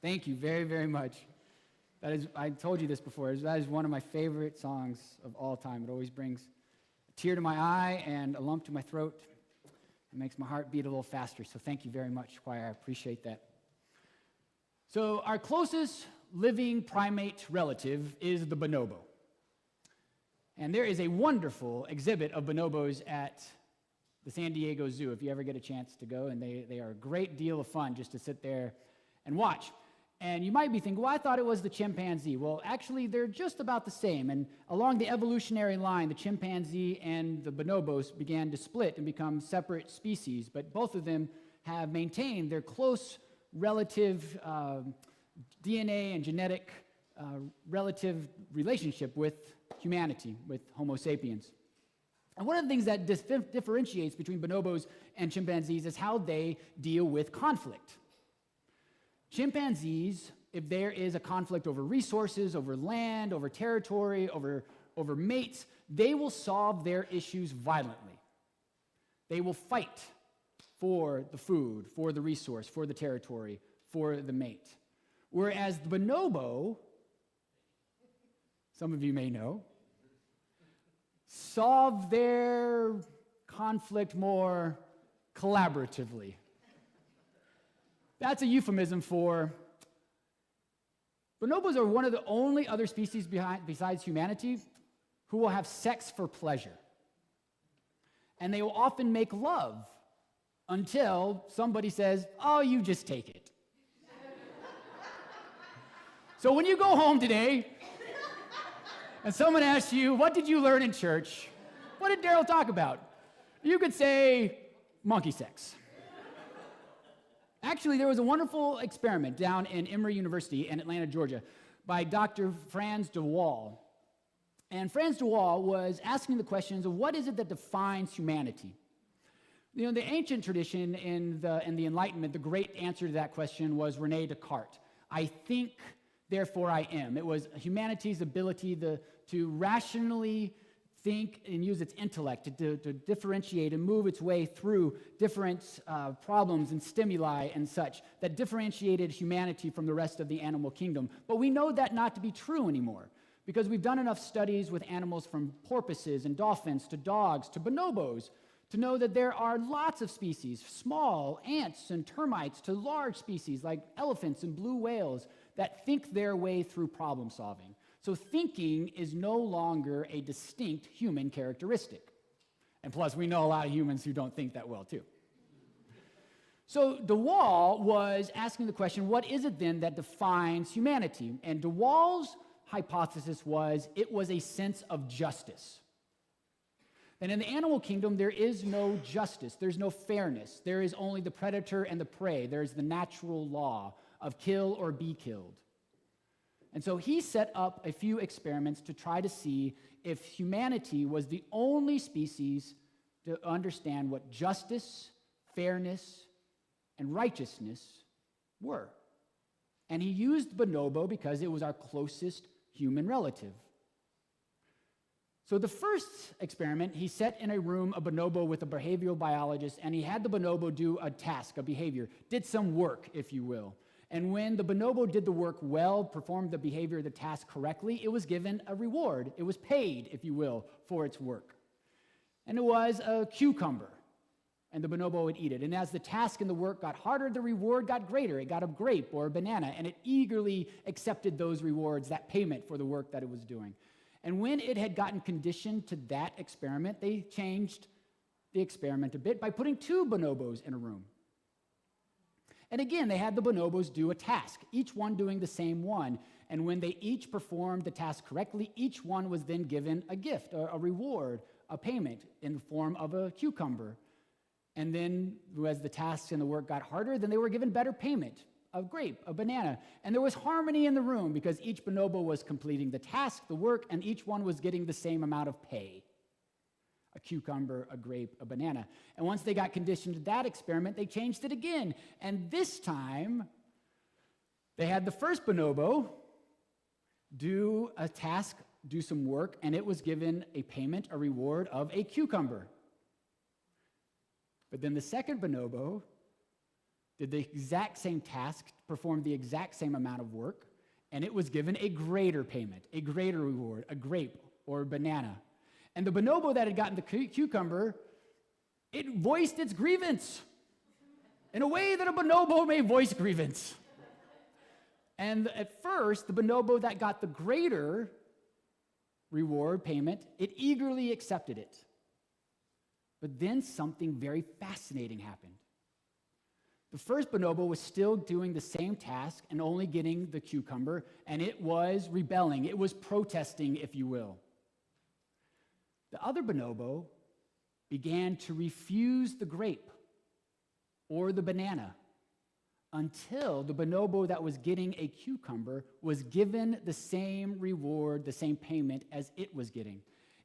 Thank you very, very much. That is, I told you this before, that is one of my favorite songs of all time. It always brings a tear to my eye and a lump to my throat. It makes my heart beat a little faster, so thank you very much, choir. I appreciate that. So our closest living primate relative is the bonobo. And there is a wonderful exhibit of bonobos at the San Diego Zoo, if you ever get a chance to go, and they are a great deal of fun just to sit there and watch. And you might be thinking, well, I thought it was the chimpanzee. Well, actually, they're just about the same. And along the evolutionary line, the chimpanzee and the bonobos began to split and become separate species, but both of them have maintained their close relative DNA and genetic relative relationship with humanity, with Homo sapiens. And one of the things that differentiates between bonobos and chimpanzees is how they deal with conflict. Chimpanzees, if there is a conflict over resources, over land, over territory, over mates, they will solve their issues violently. They will fight for the food, for the resource, for the territory, for the mate. Whereas the bonobo, some of you may know, solve their conflict more collaboratively. That's a euphemism for bonobos are one of the only other species besides humanity who will have sex for pleasure. And they will often make love until somebody says, oh, you just take it. So when you go home today and someone asks you, what did you learn in church? What did Daryl talk about? You could say, monkey sex. Actually, there was a wonderful experiment down in Emory University in Atlanta, Georgia, by Dr. Franz de Waal. And Franz de Waal was asking the questions of what is it that defines humanity? You know, the ancient tradition in the Enlightenment, the great answer to that question was René Descartes. I think, therefore I am. It was humanity's ability to rationally think and use its intellect to differentiate and move its way through different problems and stimuli and such that differentiated humanity from the rest of the animal kingdom. But we know that not to be true anymore because we've done enough studies with animals from porpoises and dolphins to dogs to bonobos to know that there are lots of species, small ants and termites to large species like elephants and blue whales that think their way through problem solving. So thinking is no longer a distinct human characteristic. And plus, we know a lot of humans who don't think that well, too. So de Waal was asking the question, what is it then that defines humanity? And de Waal's hypothesis was it was a sense of justice. And in the animal kingdom, there is no justice. There's no fairness. There is only the predator and the prey. There's the natural law of kill or be killed. And so he set up a few experiments to try to see if humanity was the only species to understand what justice, fairness, and righteousness were. And he used bonobo because it was our closest human relative. So the first experiment, he set in a room a bonobo with a behavioral biologist, and he had the bonobo do a task, a behavior, did some work, if you will. And when the bonobo did the work well, performed the behavior, the task correctly, it was given a reward. It was paid, if you will, for its work. And it was a cucumber, and the bonobo would eat it. And as the task and the work got harder, the reward got greater. It got a grape or a banana, and it eagerly accepted those rewards, that payment for the work that it was doing. And when it had gotten conditioned to that experiment, they changed the experiment a bit by putting two bonobos in a room. And again, they had the bonobos do a task, each one doing the same one. And when they each performed the task correctly, each one was then given a gift, a reward, a payment in the form of a cucumber. And then as the tasks and the work got harder, then they were given better payment, a grape, a banana. And there was harmony in the room because each bonobo was completing the task, the work, and each one was getting the same amount of pay. A cucumber, a grape, a banana. And once they got conditioned to that experiment, they changed it again. And this time, they had the first bonobo do a task, do some work, and it was given a payment, a reward of a cucumber. But then the second bonobo did the exact same task, performed the exact same amount of work, and it was given a greater payment, a greater reward, a grape or a banana. And the bonobo that had gotten the cucumber, it voiced its grievance in a way that a bonobo may voice grievance. And at first, the bonobo that got the greater reward payment, it eagerly accepted it. But then something very fascinating happened. The first bonobo was still doing the same task and only getting the cucumber, and it was rebelling. It was protesting, if you will. The other bonobo began to refuse the grape or the banana until the bonobo that was getting a cucumber was given the same reward, the same payment as it was getting.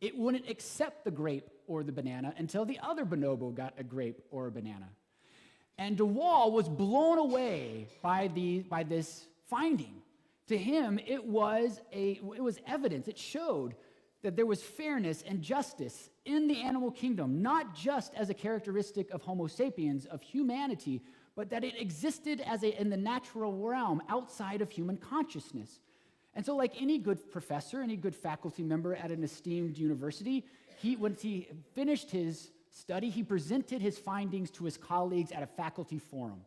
It wouldn't accept the grape or the banana until the other bonobo got a grape or a banana. And de Waal was blown away by this finding. To him, it was evidence. It showed that there was fairness and justice in the animal kingdom, not just as a characteristic of Homo sapiens, of humanity, but that it existed in the natural realm outside of human consciousness. And so like any good professor, any good faculty member at an esteemed university, once he finished his study, he presented his findings to his colleagues at a faculty forum.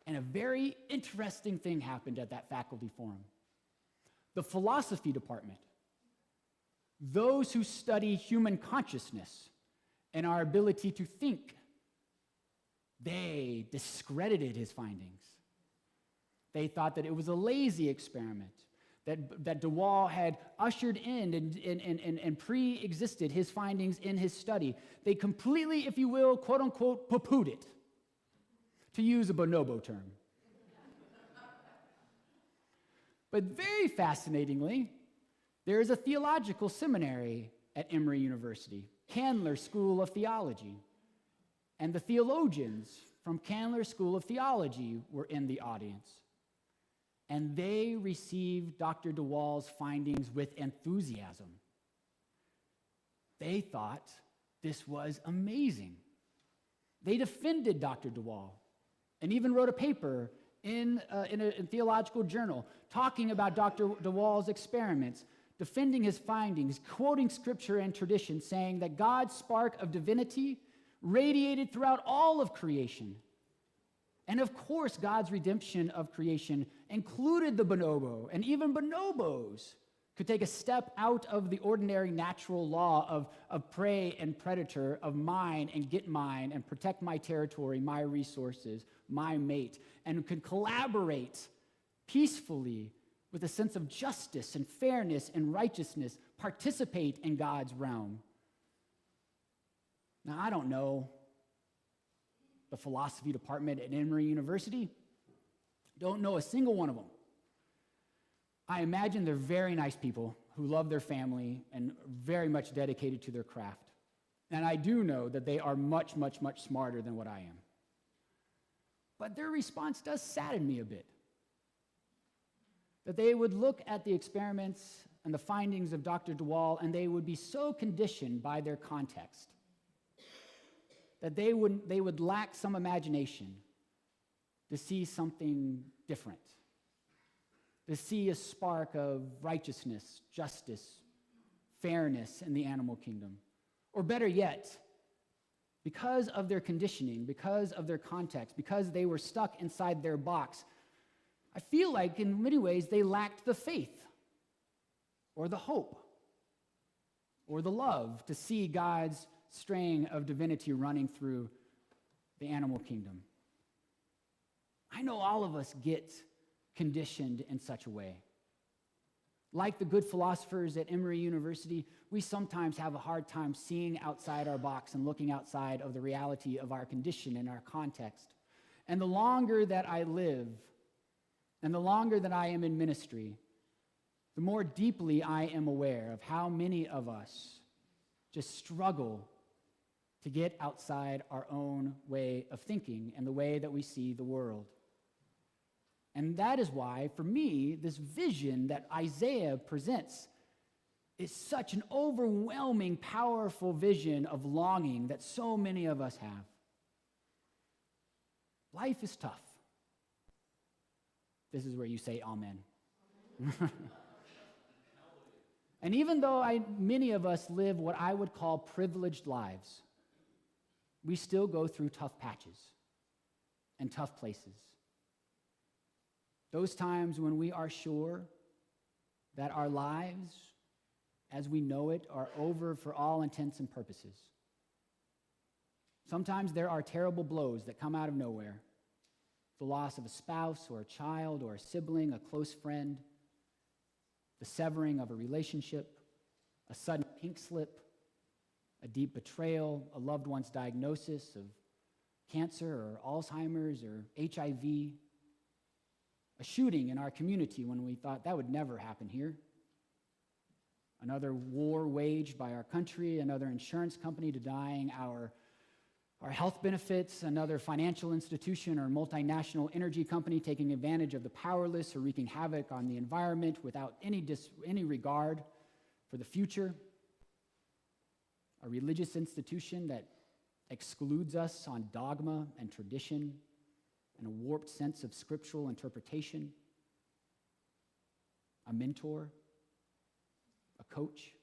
And a very interesting thing happened at that faculty forum. The philosophy department, those who study human consciousness and our ability to think, they discredited his findings. They thought that it was a lazy experiment, that de Waal had ushered in and pre-existed his findings in his study. They completely, if you will, quote unquote, poo-pooed it, to use a bonobo term. But very fascinatingly, there is a theological seminary at Emory University, Candler School of Theology. And the theologians from Candler School of Theology were in the audience. And they received Dr. de Waal's findings with enthusiasm. They thought this was amazing. They defended Dr. de Waal and even wrote a paper in a theological journal talking about Dr. de Waal's experiments, defending his findings, quoting scripture and tradition, saying that God's spark of divinity radiated throughout all of creation. And of course, God's redemption of creation included the bonobo, and even bonobos could take a step out of the ordinary natural law of prey and predator, of mine and get mine, and protect my territory, my resources, my mate, and could collaborate peacefully with a sense of justice and fairness and righteousness, participate in God's realm. Now, I don't know the philosophy department at Emory University. Don't know a single one of them. I imagine they're very nice people who love their family and very much dedicated to their craft. And I do know that they are much, much, much smarter than what I am. But their response does sadden me a bit. That they would look at the experiments and the findings of Dr. de Waal, and they would be so conditioned by their context that they would lack some imagination to see something different, to see a spark of righteousness, justice, fairness in the animal kingdom. Or better yet, because of their conditioning, because of their context, because they were stuck inside their box, I feel like in many ways they lacked the faith or the hope or the love to see God's string of divinity running through the animal kingdom. I know all of us get conditioned in such a way. Like the good philosophers at Emory University, we sometimes have a hard time seeing outside our box and looking outside of the reality of our condition and our context. And the longer that I live, and the longer that I am in ministry, the more deeply I am aware of how many of us just struggle to get outside our own way of thinking and the way that we see the world. And that is why, for me, this vision that Isaiah presents is such an overwhelming, powerful vision of longing that so many of us have. Life is tough. This is where you say amen. And even though many of us live what I would call privileged lives, we still go through tough patches and tough places. Those times when we are sure that our lives, as we know it, are over for all intents and purposes. Sometimes there are terrible blows that come out of nowhere. The loss of a spouse or a child or a sibling, a close friend, the severing of a relationship, a sudden pink slip, a deep betrayal, a loved one's diagnosis of cancer or Alzheimer's or HIV, a shooting in our community when we thought that would never happen here, another war waged by our country, another insurance company denying our health benefits, another financial institution or multinational energy company taking advantage of the powerless or wreaking havoc on the environment without any regard for the future, a religious institution that excludes us on dogma and tradition and a warped sense of scriptural interpretation, a mentor, a coach,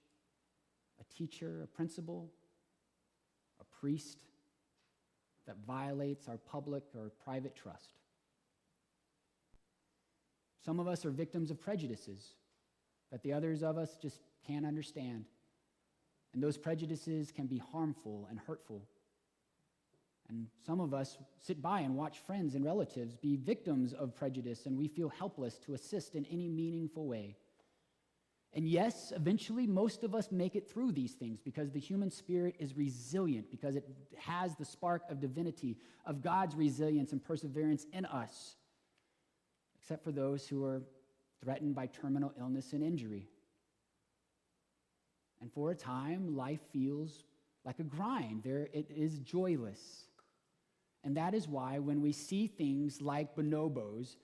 a teacher, a principal, a priest that violates our public or private trust. Some of us are victims of prejudices that the others of us just can't understand. And those prejudices can be harmful and hurtful. And some of us sit by and watch friends and relatives be victims of prejudice, and we feel helpless to assist in any meaningful way. And yes, eventually most of us make it through these things because the human spirit is resilient, because it has the spark of divinity, of God's resilience and perseverance in us, except for those who are threatened by terminal illness and injury. And for a time, life feels like a grind. It is joyless. And that is why when we see things like bonobos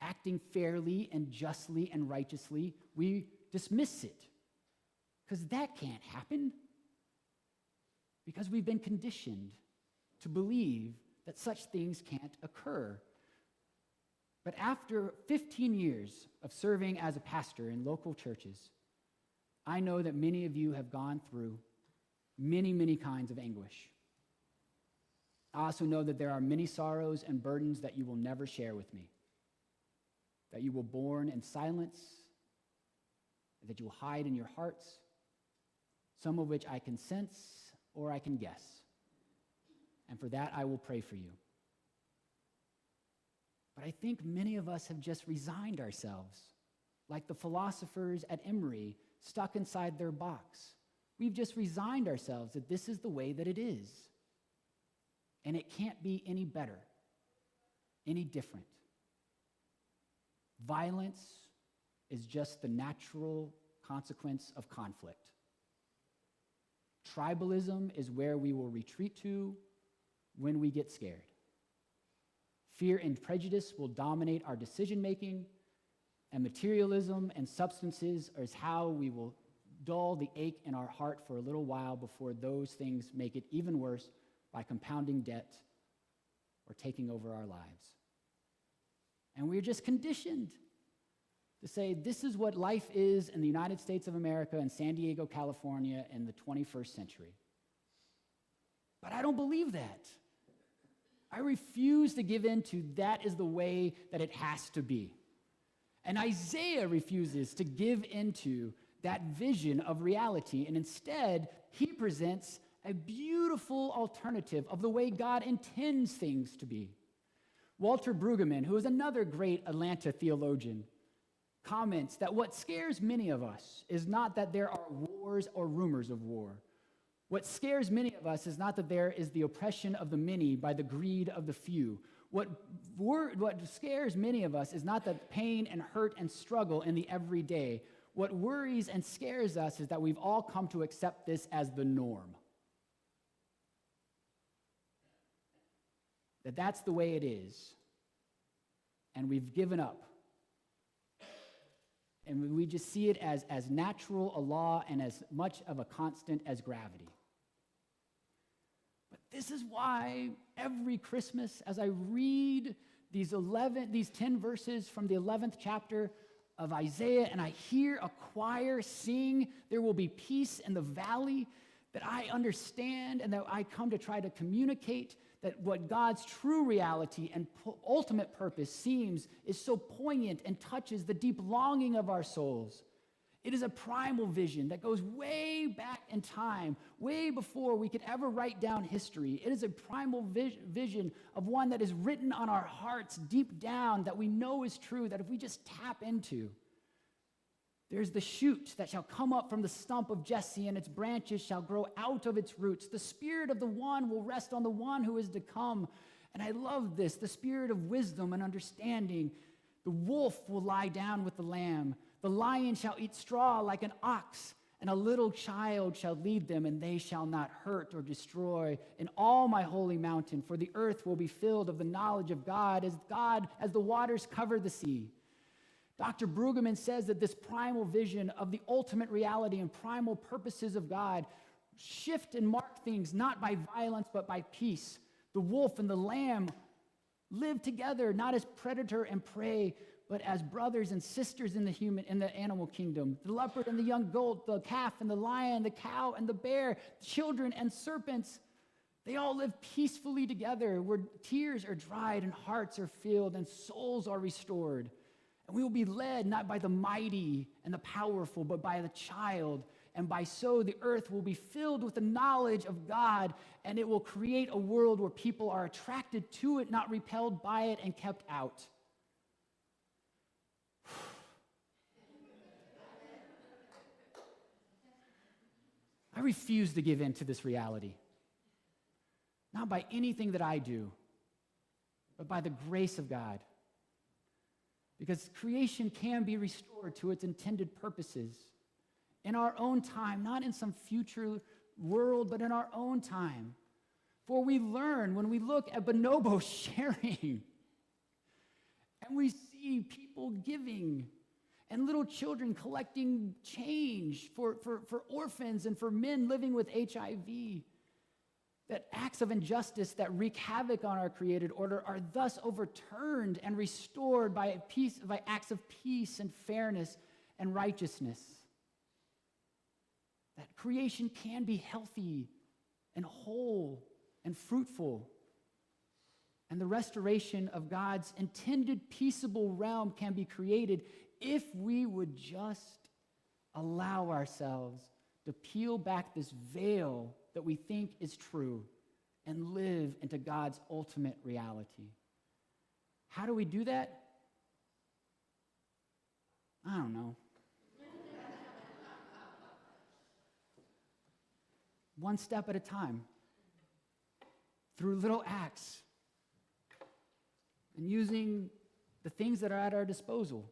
acting fairly and justly and righteously, we dismiss it. Because that can't happen. Because we've been conditioned to believe that such things can't occur. But after 15 years of serving as a pastor in local churches, I know that many of you have gone through many, many kinds of anguish. I also know that there are many sorrows and burdens that you will never share with me, that you will mourn in silence, that you will hide in your hearts, some of which I can sense or I can guess. And for that, I will pray for you. But I think many of us have just resigned ourselves, like the philosophers at Emory, stuck inside their box. We've just resigned ourselves that this is the way that it is. And it can't be any better, any different. Violence is just the natural consequence of conflict. Tribalism is where we will retreat to when we get scared. Fear and prejudice will dominate our decision-making, and materialism and substances is how we will dull the ache in our heart for a little while before those things make it even worse by compounding debt or taking over our lives. And we're just conditioned to say this is what life is in the United States of America and San Diego, California in the 21st century. But I don't believe that. I refuse to give in to that is the way that it has to be. And Isaiah refuses to give into that vision of reality, and instead, he presents a beautiful alternative of the way God intends things to be. Walter Brueggemann, who is another great Atlanta theologian, comments that what scares many of us is not that there are wars or rumors of war. What scares many of us is not that there is the oppression of the many by the greed of the few. What scares many of us is not the pain and hurt and struggle in the everyday. What worries and scares us is that we've all come to accept this as the norm. That's the way it is. And we've given up. And we just see it as natural, a law, and as much of a constant as gravity. But This is why every Christmas, as I read these 10 verses from the 11th chapter of Isaiah, and I hear a choir sing, "There will be peace in the valley," that I understand and that I come to try to communicate that what God's true reality and ultimate purpose seems is so poignant and touches the deep longing of our souls. It is a primal vision that goes way back in time, way before we could ever write down history. It is a primal vision of one that is written on our hearts deep down that we know is true, that if we just tap into. There's the shoot that shall come up from the stump of Jesse, and its branches shall grow out of its roots. The spirit of the one will rest on the one who is to come. And I love this, the spirit of wisdom and understanding. The wolf will lie down with the lamb. The lion shall eat straw like an ox, and a little child shall lead them, and they shall not hurt or destroy in all my holy mountain. For the earth will be filled of the knowledge of God as the waters cover the sea. Dr. Brueggemann says that this primal vision of the ultimate reality and primal purposes of God shift and mark things not by violence but by peace. The wolf and the lamb live together not as predator and prey but as brothers and sisters in the animal kingdom. The leopard and the young goat, the calf and the lion, the cow and the bear, children and serpents, they all live peacefully together where tears are dried and hearts are filled and souls are restored. And we will be led not by the mighty and the powerful, but by the child. And by so the earth will be filled with the knowledge of God, and it will create a world where people are attracted to it, not repelled by it and kept out. I refuse to give in to this reality. Not by anything that I do, but by the grace of God. Because creation can be restored to its intended purposes in our own time, not in some future world, but in our own time. For we learn when we look at bonobo sharing, and we see people giving, and little children collecting change for orphans and for men living with HIV, that acts of injustice that wreak havoc on our created order are thus overturned and restored by acts of peace and fairness and righteousness. That creation can be healthy and whole and fruitful. And the restoration of God's intended peaceable realm can be created if we would just allow ourselves to peel back this veil that we think is true and live into God's ultimate reality. How do we do that? I don't know. One step at a time, through little acts, and using the things that are at our disposal,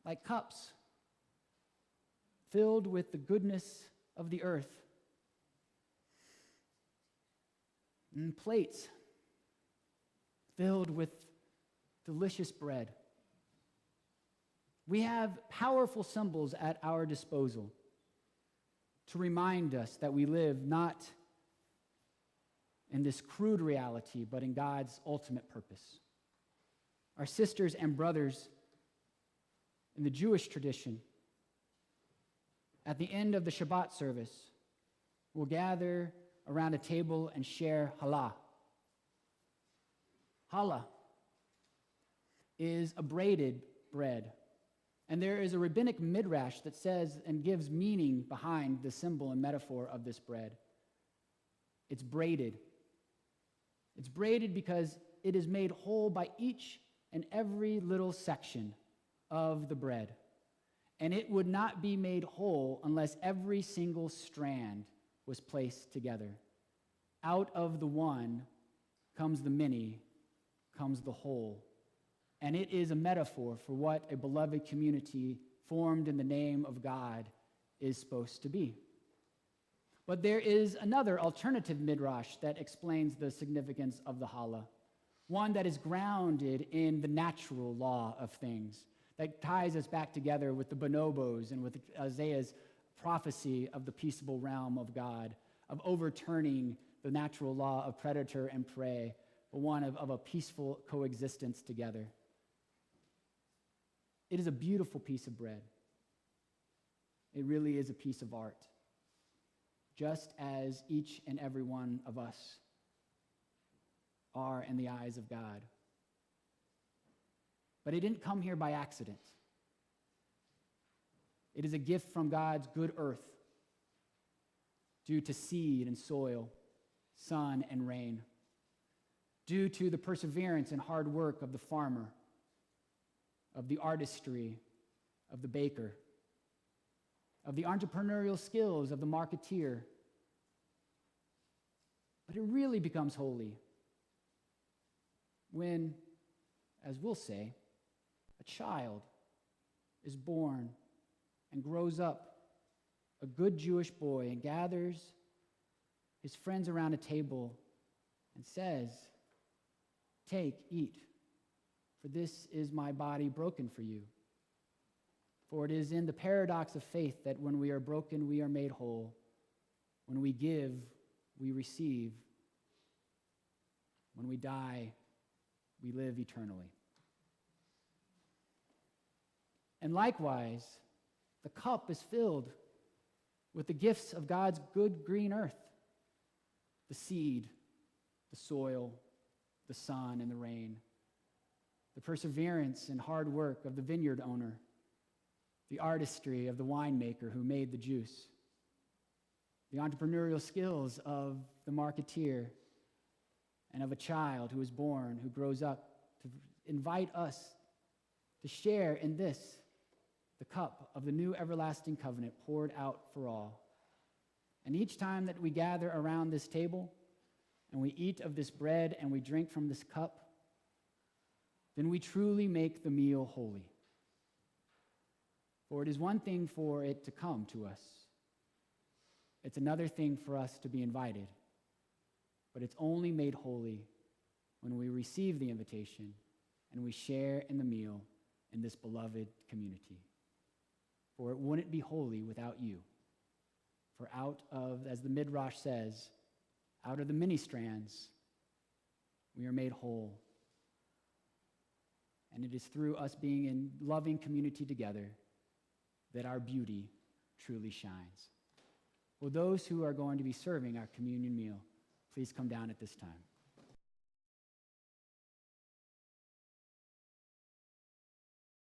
like cups filled with the goodness of the earth, and plates filled with delicious bread. We have powerful symbols at our disposal to remind us that we live not in this crude reality, but in God's ultimate purpose. Our sisters and brothers in the Jewish tradition, at the end of the Shabbat service, will gather around a table and share challah. Challah is a braided bread. And there is a rabbinic midrash that says and gives meaning behind the symbol and metaphor of this bread. It's braided. It's braided because it is made whole by each and every little section of the bread. And it would not be made whole unless every single strand was placed together. Out of the one comes the many, comes the whole. And it is a metaphor for what a beloved community formed in the name of God is supposed to be. But there is another alternative midrash that explains the significance of the challah, one that is grounded in the natural law of things, that ties us back together with the bonobos and with Isaiah's prophecy of the peaceable realm of God, of overturning the natural law of predator and prey, but one of a peaceful coexistence together. It is a beautiful piece of bread. It really is a piece of art, just as each and every one of us are in the eyes of God. But it didn't come here by accident. It is a gift from God's good earth, due to seed and soil, sun and rain, due to the perseverance and hard work of the farmer, of the artistry of the baker, of the entrepreneurial skills of the marketeer. But it really becomes holy when, as we'll say, a child is born and grows up a good Jewish boy and gathers his friends around a table and says, "Take, eat, for this is my body broken for you." For it is in the paradox of faith that when we are broken, we are made whole. When we give, we receive. When we die, we live eternally. And likewise, the cup is filled with the gifts of God's good green earth, the seed, the soil, the sun and the rain, the perseverance and hard work of the vineyard owner, the artistry of the winemaker who made the juice, the entrepreneurial skills of the marketeer, and of a child who is born, who grows up to invite us to share in this, the cup of the new everlasting covenant poured out for all. And each time that we gather around this table and we eat of this bread and we drink from this cup, then we truly make the meal holy. For it is one thing for it to come to us. It's another thing for us to be invited. But it's only made holy when we receive the invitation and we share in the meal in this beloved community. For it wouldn't be holy without you. For out of, as the Midrash says, out of the many strands, we are made whole. And it is through us being in loving community together that our beauty truly shines. Will those who are going to be serving our communion meal please come down at this time?